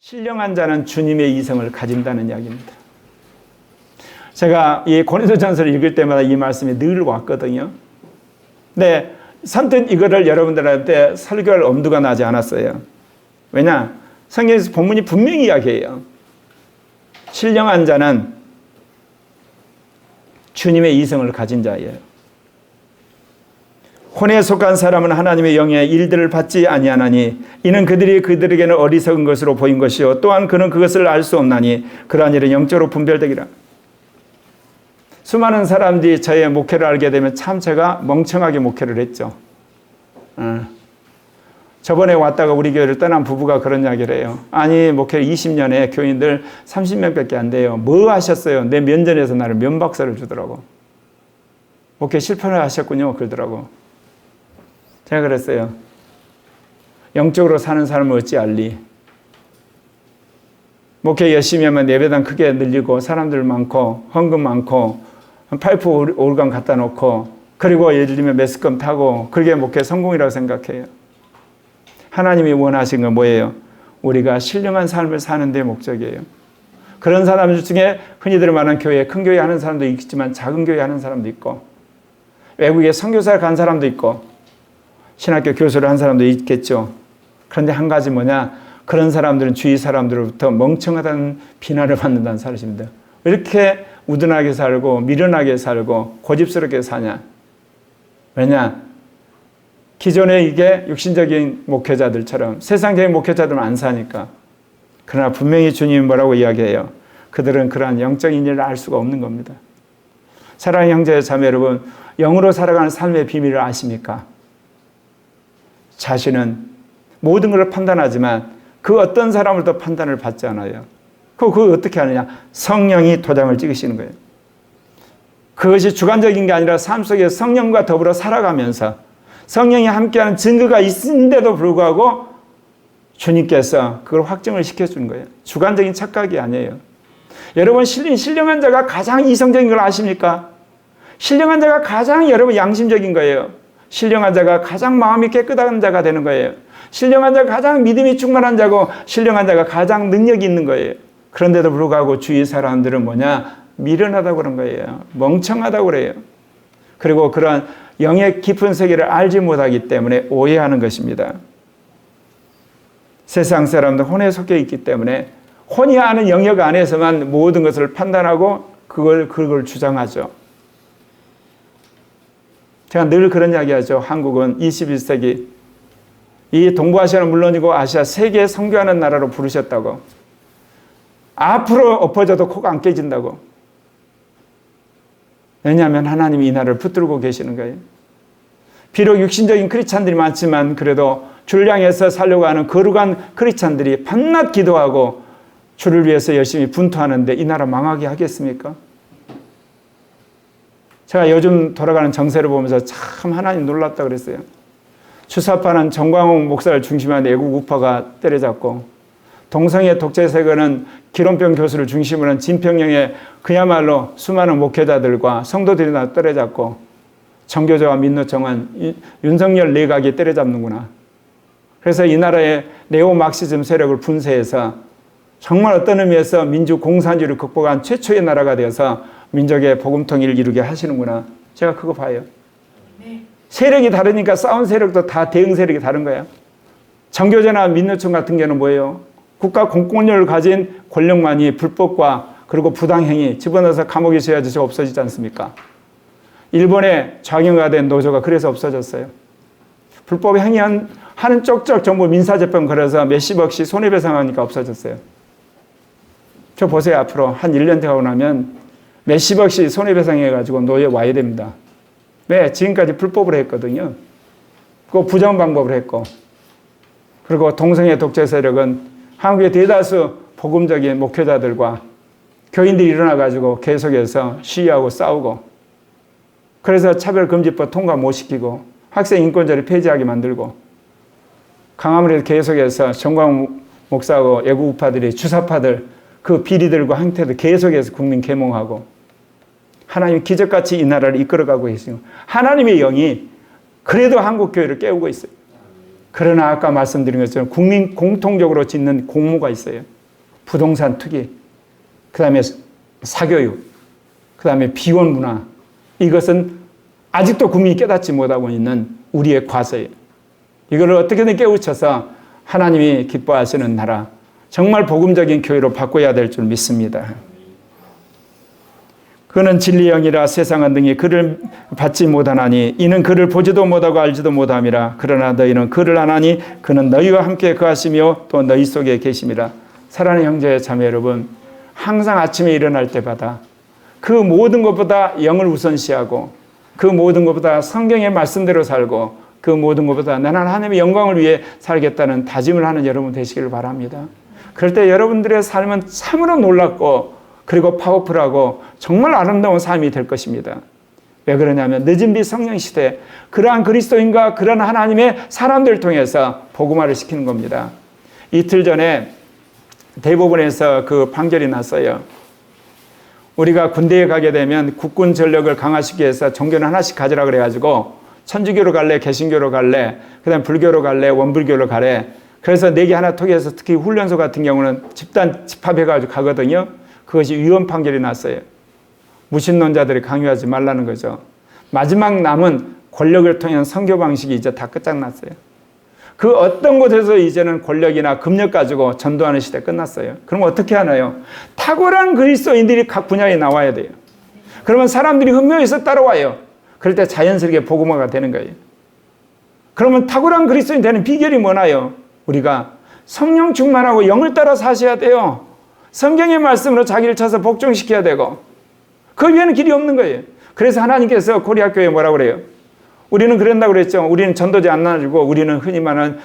신령한 자는 주님의 이성을 가진다는 이야기입니다. 제가 이 고린도전서를 읽을 때마다 이 말씀이 늘 왔거든요. 근데 선뜻 이거를 여러분들한테 설교할 엄두가 나지 않았어요. 왜냐? 성경에서 본문이 분명히 이야기해요. 신령한 자는 주님의 이성을 가진 자예요. 혼에 속한 사람은 하나님의 영의 일들을 받지 아니하나니 이는 그들이 그들에게는 어리석은 것으로 보인 것이요 또한 그는 그것을 알 수 없나니 그러한 일은 영적으로 분별되기라. 수많은 사람들이 저의 목회를 알게 되면 참 제가 멍청하게 목회를 했죠. 저번에 왔다가 우리 교회를 떠난 부부가 그런 이야기를 해요. 아니 목회 20년에 교인들 30명밖에 안 돼요. 뭐 하셨어요? 내 면전에서 나를 면박사를 주더라고. 목회 실패를 하셨군요. 그러더라고. 제가 그랬어요. 영적으로 사는 사람을 어찌 알리? 목회 열심히 하면 예배당 크게 늘리고 사람들 많고 헌금 많고 파이프 오르간 갖다 놓고 그리고 예를 들면 매스컴 타고 그게 목회 성공이라고 생각해요. 하나님이 원하신 건 뭐예요? 우리가 신령한 삶을 사는 데 목적이에요. 그런 사람들 중에 흔히들 말하는 교회, 큰 교회 하는 사람도 있지만 작은 교회 하는 사람도 있고 외국에 선교사를 간 사람도 있고 신학교 교수를 한 사람도 있겠죠. 그런데 한 가지 뭐냐? 그런 사람들은 주위 사람들로부터 멍청하다는 비난을 받는다는 사실입니다. 왜 이렇게 우둔하게 살고 미련하게 살고 고집스럽게 사냐? 왜냐? 기존에 이게 육신적인 목회자들처럼 세상적인 목회자들은 안 사니까. 그러나 분명히 주님이 뭐라고 이야기해요? 그들은 그러한 영적인 일을 알 수가 없는 겁니다. 사랑하는 형제 자매 여러분, 영으로 살아가는 삶의 비밀을 아십니까? 자신은 모든 것을 판단하지만 그 어떤 사람을 또 판단을 받지 않아요. 그거 어떻게 하느냐? 성령이 도장을 찍으시는 거예요. 그것이 주관적인 게 아니라 삶 속에 성령과 더불어 살아가면서 성령이 함께하는 증거가 있는데도 불구하고 주님께서 그걸 확증을 시켜주는 거예요. 주관적인 착각이 아니에요. 여러분 신령한 자가 가장 이성적인 걸 아십니까? 신령한 자가 가장 여러분 양심적인 거예요. 신령한 자가 가장 마음이 깨끗한 자가 되는 거예요. 신령한 자가 가장 믿음이 충만한 자고 신령한 자가 가장 능력이 있는 거예요. 그런데도 불구하고 주위 사람들은 뭐냐? 미련하다고 그런 거예요. 멍청하다고 그래요. 그리고 그런 영의 깊은 세계를 알지 못하기 때문에 오해하는 것입니다. 세상 사람들 혼에 속해 있기 때문에 혼이 아는 영역 안에서만 모든 것을 판단하고 그걸 주장하죠. 제가 늘 그런 이야기 하죠. 한국은 21세기 이 동부아시아는 물론이고 아시아 세계 선교하는 나라로 부르셨다고. 앞으로 엎어져도 코가 안 깨진다고. 왜냐하면 하나님이 이 나라를 붙들고 계시는 거예요. 비록 육신적인 크리스찬들이 많지만 그래도 주를 향해서 살려고 하는 거룩한 크리스찬들이 밤낮 기도하고 주를 위해서 열심히 분투하는데 이 나라 망하게 하겠습니까? 제가 요즘 돌아가는 정세를 보면서 참 하나님 놀랍다 그랬어요. 주사파는 정광훈 목사를 중심으로 애국 우파가 때려잡고 동성애 독재 세력은 기론병 교수를 중심으로 한 진평령의 그야말로 수많은 목회자들과 성도들이 다 때려잡고 정교조와 민노총은 윤석열 내각이 때려잡는구나. 그래서 이 나라의 네오막시즘 세력을 분쇄해서 정말 어떤 의미에서 민주 공산주의를 극복한 최초의 나라가 되어서 민족의 복음 통일을 이루게 하시는구나. 제가 그거 봐요. 세력이 다르니까 싸운 세력도 다 대응 세력이 다른 거야. 정교조나 민노총 같은 경우는 뭐예요? 국가 공권력을 가진 권력만이 불법과 그리고 부당행위 집어넣어서 감옥에 져야지 저 없어지지 않습니까? 일본의 좌경화된 노조가 그래서 없어졌어요. 불법 행위하는 쪽쪽 전부 민사재판 걸어서 몇십억씩 손해배상하니까 없어졌어요. 저 보세요. 앞으로 한 1년 되고 나면 몇십억씩 손해배상해가지고 노예에 와야 됩니다. 왜? 지금까지 불법으로 했거든요. 그 부정방법을 했고 그리고 동성애 독재 세력은 한국의 대다수 복음적인 목회자들과 교인들이 일어나가지고 계속해서 시위하고 싸우고 그래서 차별금지법 통과 못 시키고 학생 인권제를 폐지하게 만들고 강화문에서 계속해서 정광훈 목사하고 애국 우파들이 주사파들 그 비리들과 행태들 계속해서 국민 계몽하고 하나님이 기적같이 이 나라를 이끌어가고 계시고 하나님의 영이 그래도 한국교회를 깨우고 있어요. 그러나 아까 말씀드린 것처럼 국민 공통적으로 짓는 공모가 있어요. 부동산 투기, 그 다음에 사교육, 그 다음에 비혼 문화. 이것은 아직도 국민이 깨닫지 못하고 있는 우리의 과서예요. 이걸 어떻게든 깨우쳐서 하나님이 기뻐하시는 나라, 정말 복음적인 교회로 바꿔야 될 줄 믿습니다. 그는 진리의 영이라 세상은 등이 그를 받지 못하나니 이는 그를 보지도 못하고 알지도 못함이라. 그러나 너희는 그를 아나니 그는 너희와 함께 거하시며 또 너희 속에 계심이라. 사랑하는 형제 자매 여러분, 항상 아침에 일어날 때마다 그 모든 것보다 영을 우선시하고 그 모든 것보다 성경의 말씀대로 살고 그 모든 것보다 나는 하나님의 영광을 위해 살겠다는 다짐을 하는 여러분 되시기를 바랍니다. 그럴 때 여러분들의 삶은 참으로 놀랍고 그리고 파워풀하고 정말 아름다운 삶이 될 것입니다. 왜 그러냐면 늦은 비 성령 시대 그러한 그리스도인과 그런 하나님의 사람들을 통해서 복음화를 시키는 겁니다. 이틀 전에 대법원에서 그 판결이 났어요. 우리가 군대에 가게 되면 국군 전력을 강화시키기 위해서 종교는 하나씩 가지라 그래가지고 천주교로 갈래, 개신교로 갈래, 그 다음 불교로 갈래, 원불교로 가래. 그래서 내기 하나 통해서 특히 훈련소 같은 경우는 집단 집합해가지고 가거든요. 그것이 위헌 판결이 났어요. 무신론자들이 강요하지 말라는 거죠. 마지막 남은 권력을 통한 선교 방식이 이제 다 끝장났어요. 그 어떤 곳에서 이제는 권력이나 금력 가지고 전도하는 시대 끝났어요. 그럼 어떻게 하나요? 탁월한 그리스도인들이 각 분야에 나와야 돼요. 그러면 사람들이 흠모해서 따라와요. 그럴 때 자연스럽게 복음화가 되는 거예요. 그러면 탁월한 그리스도인 되는 비결이 뭐나요? 우리가 성령 충만하고 영을 따라 사셔야 돼요. 성경의 말씀으로 자기를 쳐서 복종시켜야 되고 그 위에는 길이 없는 거예요. 그래서 하나님께서 고리학교에 뭐라고 그래요? 우리는 그런다고 그랬죠. 우리는 전도제 안 나눠주고 우리는 흔히 말하는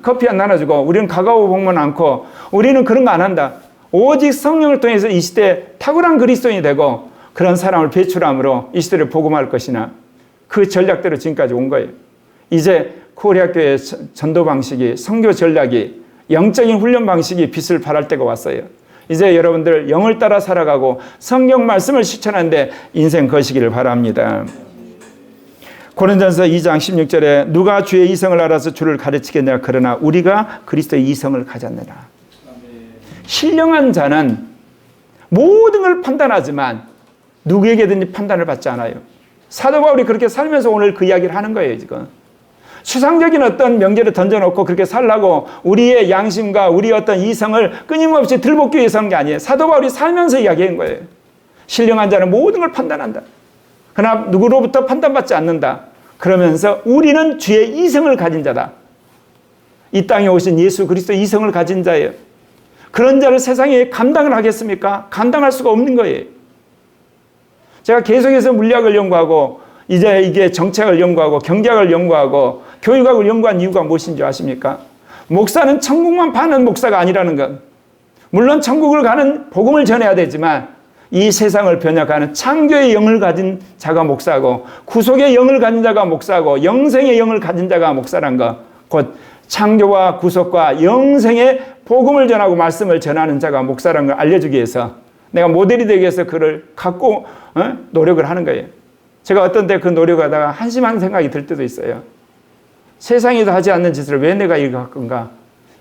커피 안 나눠주고 우리는 카카오 복만 않고 우리는 그런 거 안 한다. 오직 성령을 통해서 이 시대에 탁월한 그리스도인이 되고 그런 사람을 배출함으로 이 시대를 복음할 것이나 그 전략대로 지금까지 온 거예요. 이제 고리학교의 전도 방식이 선교 전략이 영적인 훈련 방식이 빛을 발할 때가 왔어요. 이제 여러분들 영을 따라 살아가고 성경 말씀을 실천하는데 인생 거시기를 바랍니다. 고린도전서 2장 16절에 누가 주의 이성을 알아서 주를 가르치겠느냐 그러나 우리가 그리스도의 이성을 가졌느라. 신령한 자는 모든 걸 판단하지만 누구에게든지 판단을 받지 않아요. 사도 바울이 그렇게 살면서 오늘 그 이야기를 하는 거예요. 지금 추상적인 어떤 명제를 던져놓고 그렇게 살라고 우리의 양심과 우리의 어떤 이성을 끊임없이 들볶기 위해서 하는 게 아니에요. 사도 바울이 살면서 이야기한 거예요. 신령한 자는 모든 걸 판단한다. 그러나 누구로부터 판단받지 않는다. 그러면서 우리는 주의 이성을 가진 자다. 이 땅에 오신 예수 그리스도의 이성을 가진 자예요. 그런 자를 세상에 감당을 하겠습니까? 감당할 수가 없는 거예요. 제가 계속해서 물리학을 연구하고 이제 이게 정책을 연구하고 경제학을 연구하고 교육학을 연구한 이유가 무엇인지 아십니까? 목사는 천국만 파는 목사가 아니라는 것. 물론 천국을 가는 복음을 전해야 되지만 이 세상을 변혁하는 창조의 영을 가진 자가 목사고 구속의 영을 가진 자가 목사고 영생의 영을 가진 자가 목사란 것. 곧 창조와 구속과 영생의 복음을 전하고 말씀을 전하는 자가 목사라는 걸 알려주기 위해서 내가 모델이 되기 위해서 그를 갖고 노력을 하는 거예요. 제가 어떤 때 그 노력하다가 한심한 생각이 들 때도 있어요. 세상에도 하지 않는 짓을 왜 내가 이거 할 건가?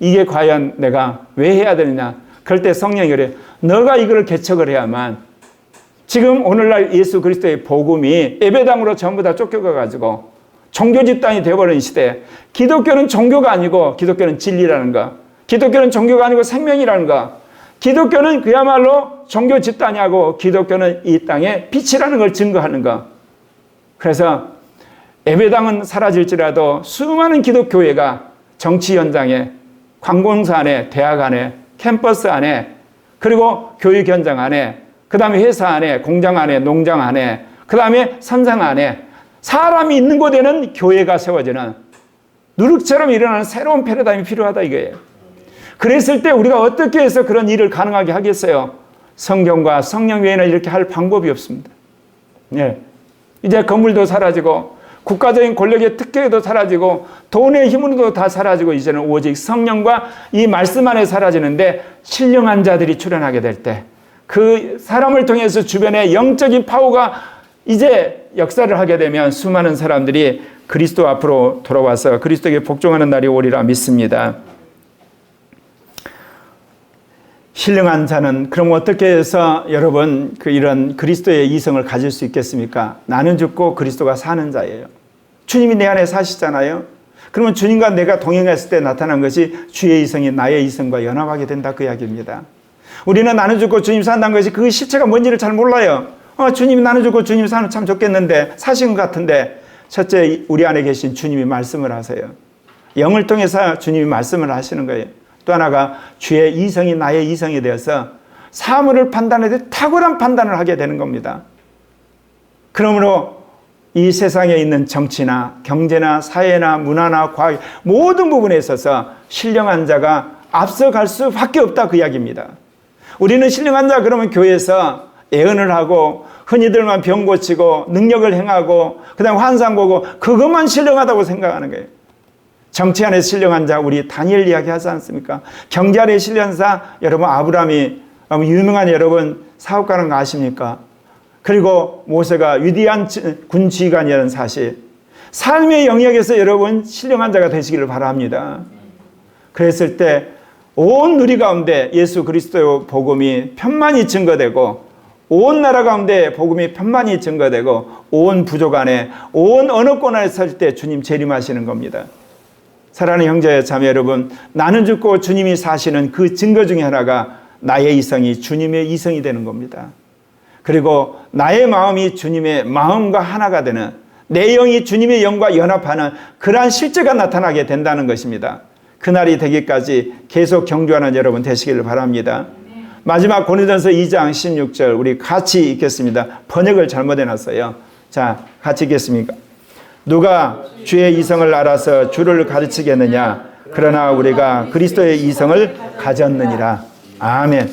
이게 과연 내가 왜 해야 되느냐? 그럴 때 성령이 그래. 너가 이걸 개척을 해야만 지금 오늘날 예수 그리스도의 복음이 예배당으로 전부 다 쫓겨가가지고 종교 집단이 되어버린 시대에 기독교는 종교가 아니고 기독교는 진리라는 거. 기독교는 종교가 아니고 생명이라는 거. 기독교는 그야말로 종교 집단이 하고 기독교는 이 땅에 빛이라는 걸 증거하는 거. 그래서 예배당은 사라질지라도 수많은 기독교회가 정치 현장에, 관공서 안에, 대학 안에, 캠퍼스 안에, 그리고 교육 현장 안에, 그 다음에 회사 안에, 공장 안에, 농장 안에, 그 다음에 선상 안에 사람이 있는 곳에는 교회가 세워지는 누룩처럼 일어나는 새로운 패러다임이 필요하다 이거예요. 그랬을 때 우리가 어떻게 해서 그런 일을 가능하게 하겠어요? 성경과 성령 외에는 이렇게 할 방법이 없습니다. 네. 이제 건물도 사라지고 국가적인 권력의 특혜도 사라지고 돈의 힘으로도 다 사라지고 이제는 오직 성령과 이 말씀 안에 사라지는데 신령한 자들이 출현하게 될 때 그 사람을 통해서 주변에 영적인 파워가 이제 역사를 하게 되면 수많은 사람들이 그리스도 앞으로 돌아와서 그리스도에게 복종하는 날이 오리라 믿습니다. 신령한 자는 그럼 어떻게 해서 여러분 이런 그리스도의 이성을 가질 수 있겠습니까? 나는 죽고 그리스도가 사는 자예요. 주님이 내 안에 사시잖아요. 그러면 주님과 내가 동행했을 때 나타난 것이 주의 이성이 나의 이성과 연합하게 된다 그 이야기입니다. 우리는 나는 죽고 주님 산다는 것이 그 실체가 뭔지를 잘 몰라요. 주님이 나는 죽고 주님 사는 참 좋겠는데 사신 것 같은데 첫째 우리 안에 계신 주님이 말씀을 하세요. 영을 통해서 주님이 말씀을 하시는 거예요. 또 하나가 주의 이성이 나의 이성이 되어서 사물을 판단할 때 탁월한 판단을 하게 되는 겁니다. 그러므로 이 세상에 있는 정치나 경제나 사회나 문화나 과학 모든 부분에 있어서 신령한 자가 앞서갈 수밖에 없다 그 이야기입니다. 우리는 신령한 자 그러면 교회에서 예언을 하고 흔히들만 병 고치고 능력을 행하고 그다음 환상 보고 그것만 신령하다고 생각하는 거예요. 정치 안에 신령한 자 우리 다니엘 이야기 하지 않습니까? 경제 안에 신령한 자 여러분 아브라함이 유명한 여러분 사업가는 거 아십니까? 그리고 모세가 위대한 군 지휘관이라는 사실 삶의 영역에서 여러분 신령한 자가 되시기를 바랍니다. 그랬을 때 온 누리 가운데 예수 그리스도의 복음이 편만히 증거되고 온 나라 가운데 복음이 편만히 증거되고 온 부족 안에 온 언어권 안에 설 때 주님 재림하시는 겁니다. 사랑하는 형제 자매 여러분 나는 죽고 주님이 사시는 그 증거 중에 하나가 나의 이성이 주님의 이성이 되는 겁니다. 그리고 나의 마음이 주님의 마음과 하나가 되는 내 영이 주님의 영과 연합하는 그러한 실제가 나타나게 된다는 것입니다. 그날이 되기까지 계속 경주하는 여러분 되시기를 바랍니다. 마지막 고린도전서 2장 16절 우리 같이 읽겠습니다. 번역을 잘못해놨어요. 자, 같이 읽겠습니까? 누가 주의 이성을 알아서 주를 가르치겠느냐? 그러나 우리가 그리스도의 이성을 가졌느니라. 아멘.